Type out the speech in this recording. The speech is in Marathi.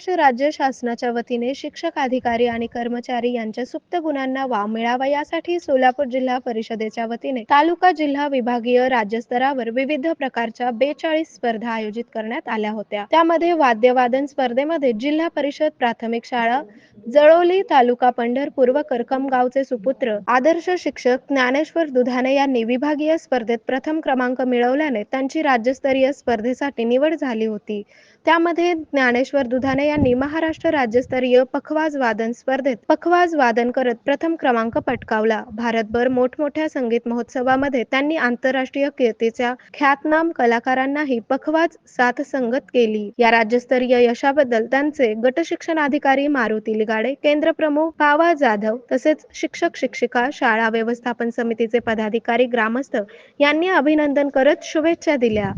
महाराष्ट्र राज्य शासनाच्या वतीने शिक्षक, अधिकारी आणि कर्मचारी यांच्या सुप्त गुणांना वाव मिळावा यासाठी सोलापूर जिल्हा परिषदेच्या वतीने तालुका, जिल्हा, विभागीय, राज्यस्तरावर विविध प्रकारच्या 42 स्पर्धा आयोजित करण्यात आल्या होत्या। त्यामध्ये वाद्यवादन स्पर्धेमध्ये जिल्हा परिषद प्राथमिक शाळा जळोली, तालुका पंढरपूर व करकमगावचे सुपुत्र आदर्श शिक्षक ज्ञानेश्वर दुधाणे यांनी विभागीय स्पर्धेत प्रथम क्रमांक मिळवल्याने त्यांची राज्यस्तरीय स्पर्धेसाठी निवड झाली होती। त्यामध्ये ज्ञानेश्वर दुधाणे यांनी महाराष्ट्र राज्यस्तरीय पखवाज वादन स्पर्धेत पखवाज वादन करत प्रथम क्रमांक पटकावला। भारतभर मोठमोठ्या संगीत महोत्सवामध्ये त्यांनी आंतरराष्ट्रीय कीर्तीच्या ख्यातनाम कलाकारांनाही पखवाज साथ संगत केली। या राज्यस्तरीय यशाबद्दल त्यांचे गट शिक्षणाधिकारी मारुती लिगाडे, केंद्र प्रमुख पावा जाधव तसेच शिक्षक, शिक्षिका, शाळा व्यवस्थापन समितीचे पदाधिकारी, ग्रामस्थ यांनी अभिनंदन करत शुभेच्छा दिल्या।